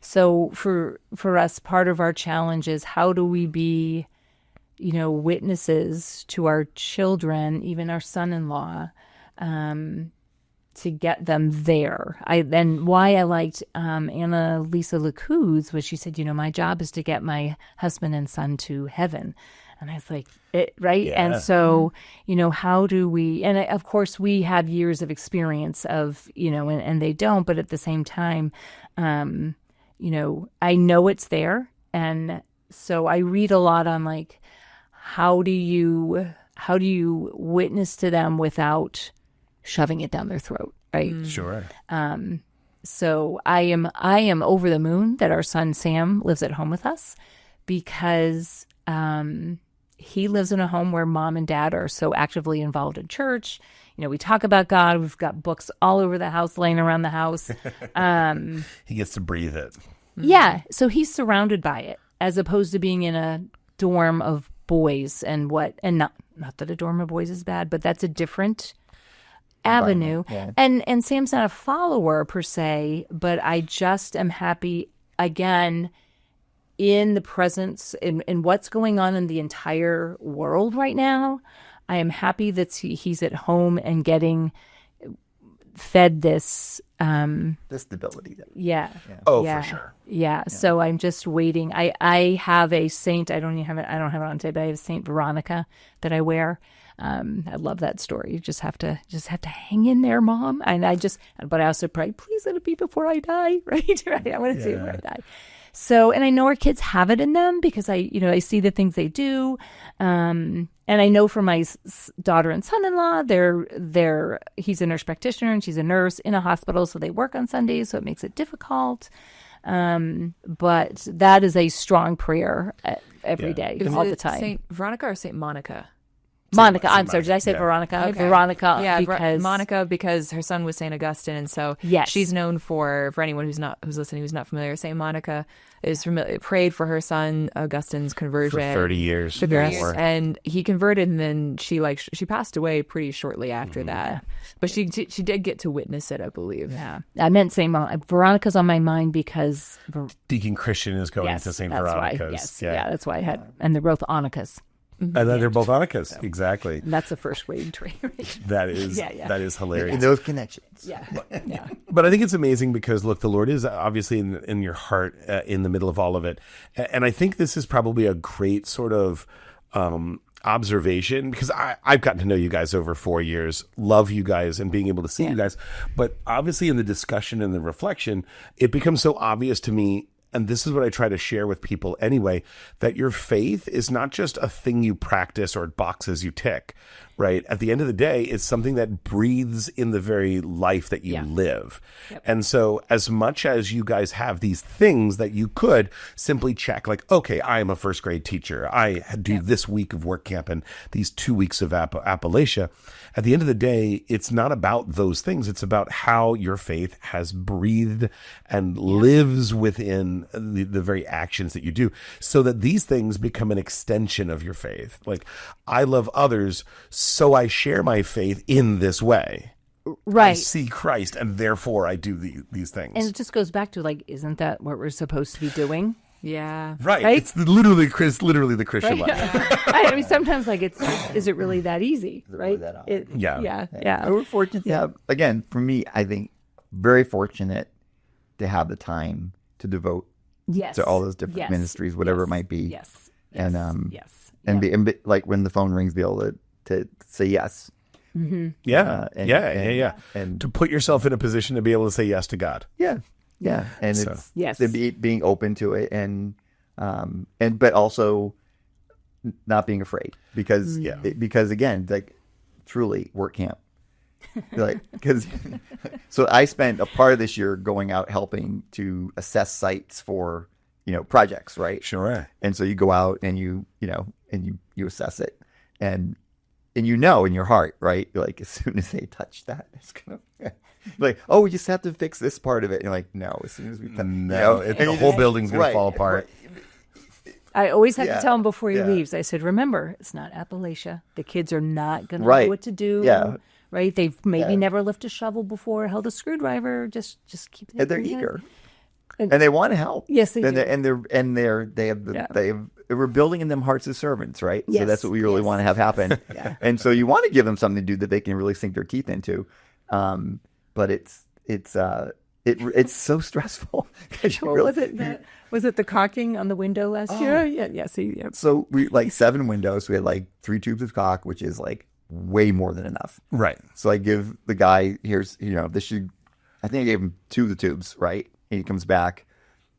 So for us, part of our challenge is how do we be, witnesses to our children, even our son-in-law, to get them there. And why I liked Anna Lisa Lacuz was she said, my job is to get my husband and son to heaven. And I was like, right? Yeah. And so, how do we, and of course we have years of experience of, and they don't, but at the same time, I know it's there. And so I read a lot on like, how do you witness to them without shoving it down their throat, right?
Sure.
So I am over the moon that our son Sam lives at home with us, because he lives in a home where mom and dad are so actively involved in church. We talk about God. We've got books all over the house, laying around the house.
He gets to breathe it.
Yeah. So he's surrounded by it, as opposed to being in a dorm of boys and not that a dorm of boys is bad, but that's a different avenue. Yeah. And Sam's not a follower per se, but I just am happy again in the presence in what's going on in the entire world right now. I am happy that he's at home and getting fed this
stability.
Yeah.
Oh, yeah. For sure.
Yeah. So I'm just waiting. I have a saint. I don't have it on today, but I have Saint Veronica that I wear. I love that story. You just have to hang in there, Mom. And but I also pray, please let it be before I die. Right. I want to see it before I die. So, and I know our kids have it in them because I see the things they do. And I know from my daughter and son-in-law, he's a nurse practitioner and she's a nurse in a hospital. So they work on Sundays. So it makes it difficult. But that is a strong prayer every day, all the time.
Saint Veronica or Saint Monica?
Monica, I'm sorry. Did I say Veronica?
Okay.
Veronica,
yeah,
because
Monica, because her son was Saint Augustine, and so she's known for anyone who's listening who's not familiar. Saint Monica is prayed for her son Augustine's conversion
for 30 years.
And he converted, and then she passed away pretty shortly after that. But she did get to witness it, I believe.
Yeah, I meant Saint Veronica's on my mind because
Deacon Christian is going to Saint Veronica's.
That's why I had, and they're both Anicas.
And then they're both Anicas. So, exactly.
And that's a first grade trade.
That is hilarious.
In those connections.
Yeah.
But I think it's amazing because, look, the Lord is obviously in your heart in the middle of all of it. And I think this is probably a great sort of observation, because I've gotten to know you guys over 4 years, love you guys and being able to see you guys. But obviously in the discussion and the reflection, it becomes so obvious to me, and this is what I try to share with people anyway, that your faith is not just a thing you practice or boxes you tick, right? At the end of the day, it's something that breathes in the very life that you live. Yep. And so as much as you guys have these things that you could simply check, like, okay, I am a first grade teacher. I do this week of WorkCamp and these 2 weeks of Appalachia. At the end of the day, it's not about those things. It's about how your faith has breathed and lives within the very actions that you do, so that these things become an extension of your faith. Like, I love others, so I share my faith in this way.
Right.
I see Christ, and therefore I do these things.
And it just goes back to, like, isn't that what we're supposed to be doing?
Yeah.
Right. It's literally the Christian life.
Yeah. I mean, sometimes, like, is it really that easy? Right.
Yeah. We're fortunate to have, again, for me, I think very fortunate to have the time to devote to all those different ministries, whatever it might be.
Yes.
And be like when the phone rings, be able to say yes.
Mm-hmm.
And to put yourself in a position to be able to say yes to God.
Yeah. And it's being open to it, and but also not being afraid because because again, like truly WorkCamp. Like, because so I spent a part of this year going out helping to assess sites for projects, right?
Sure.
And so you go out and you assess it, and in your heart, right? You're like, as soon as they touch that, it's gonna like, oh, we just have to fix this part of it. And you're like, no, as soon as we
the whole building's gonna fall apart.
Right.
I always have to tell him before he leaves. I said, remember, it's not Appalachia. The kids are not going to know what to do.
Yeah.
Right? They've maybe never lifted a shovel before, held a screwdriver. Just keep.
And they're eager, and they want to help.
Yes, they do.
We're building in them hearts of servants, right?
Yes.
So that's what we really want to have happen. And so you want to give them something to do that they can really sink their teeth into, but it's so stressful.
Was it the caulking on the window last year? Yeah.
So we like 7 windows. We had like 3 tubes of caulk, which is like way more than enough.
Right.
So I give the guy, this should, I think I gave him 2 of the tubes, right? And he comes back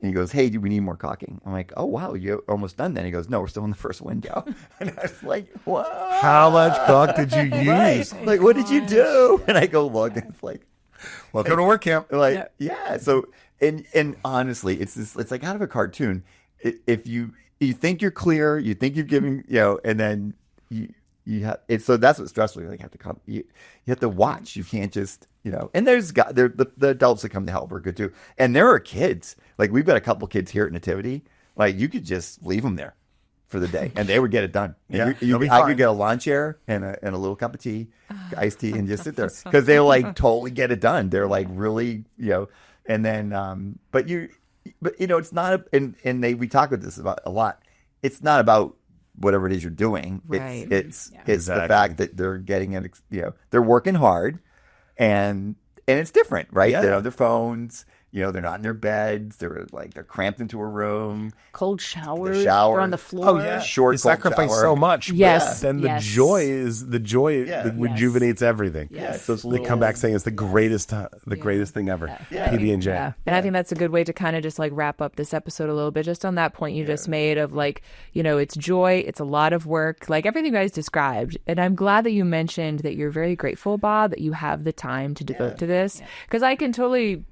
and he goes, hey, do we need more caulking? I'm like, oh, wow, you're almost done then. He goes, no, we're still in the first window. And I was like, what?
How much caulk did you use?
Right. Like, what did you do? And I go look and it's like,
welcome to WorkCamp.
Like, So, and honestly, it's like out of a cartoon. If you think you're clear, you think you're giving, and then you have it. So that's what's stressful. You have to come. You have to watch. You can't just, And there's the adults that come to help are good too. And there are kids. Like we've got a couple kids here at Nativity. Like you could just leave them there for the day, and they would get it done.
Yeah,
I could get a lawn chair and a little cup of tea, iced tea, and just sit there because they like totally get it done. They're like really, And then, but it's not. We talk about this about a lot. It's not about whatever it is you're doing.
Right.
It's the fact that they're getting it. They're working hard, and it's different, right?
Yeah.
They have their phones. They're not in their beds. They're cramped into a room.
Cold showers.
They're
on the floor.
Oh yeah,
short.
You sacrifice
shower.
so much.
Yes.
But then the joy that rejuvenates everything.
Yes.
So they come back saying it's the greatest thing ever. PB&J.
Yeah. And I think that's a good way to kind of just like wrap up this episode a little bit, just on that point you just made of like, it's joy, it's a lot of work, like everything you guys described. And I'm glad that you mentioned that you're very grateful, Bob, that you have the time to devote to this, because I can totally,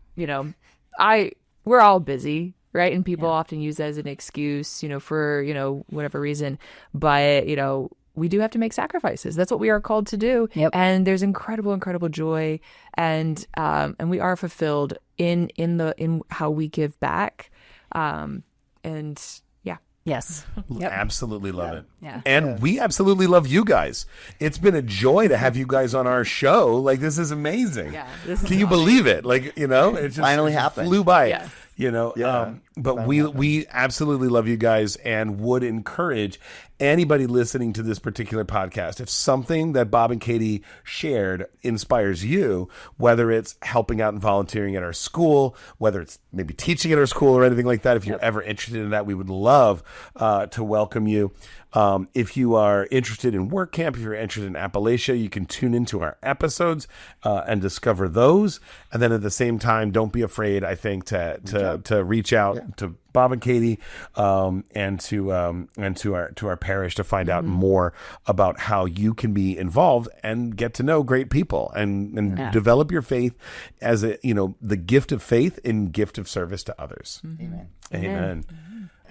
we're all busy, right? And people often use that as an excuse, for, whatever reason. But, we do have to make sacrifices. That's what we are called to do.
Yep.
And there's incredible, incredible joy. And we are fulfilled in how we give back.
Yes. Yep.
Absolutely love it.
Yeah.
And we absolutely love you guys. It's been a joy to have you guys on our show. Like, this is amazing.
Yeah, this is
Can you
awesome.
believe it? Like, it just
Finally happened.
flew by.
Yes.
But we absolutely love you guys and would encourage anybody listening to this particular podcast, if something that Bob and Katy shared inspires you, whether it's helping out and volunteering at our school, whether it's maybe teaching at our school or anything like that, if you're ever interested in that, we would love to welcome you. If you are interested in WorkCamp, if you're interested in Appalachia, you can tune into our episodes and discover those. And then at the same time, don't be afraid, I think, to reach out to Bob and Katy and to our parish to find out more about how you can be involved and get to know great people and develop your faith as the gift of faith and gift of service to others.
Amen.
Amen.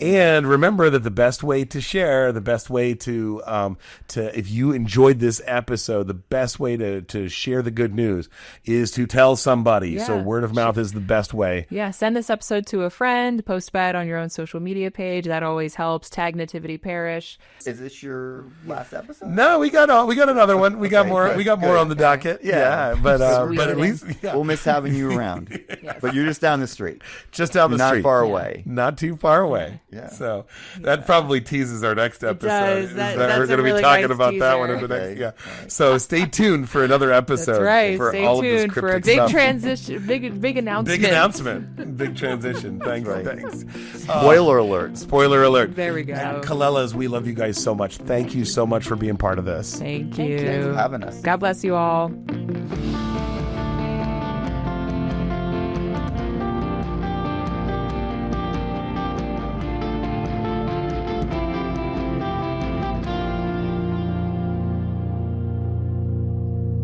And remember that the best way to share, the best way to if you enjoyed this episode, the best way to share the good news is to tell somebody.
Yeah.
So word of mouth is the best way.
Yeah, send this episode to a friend, post about it on your own social media page. That always helps. Tag Nativity Parish.
Is this your last episode?
No, we got another one. We got more.
Good,
we got more
good.
on the docket. Yeah, but at least
We'll miss having you around. But you're just down the street.
just down the
Not
street,
far away.
not too far away.
Yeah.
So that probably teases our next episode.
does.
is
That's
we're
a
going to be
really
talking
nice
about that one in the
teaser.
next. Yeah. So stay tuned for another episode.
That's right.
For
Stay
all of this
tuned for a
cryptic
big
stuff.
transition, big announcement.
Big announcement. Big transition. Thanks.
Right.
Thanks.
Spoiler alert.
Spoiler alert.
There we go.
And Colellas, we love you guys so much. Thank you so much for being part of this.
Thank
Thanks
you.
for having us.
God bless you all.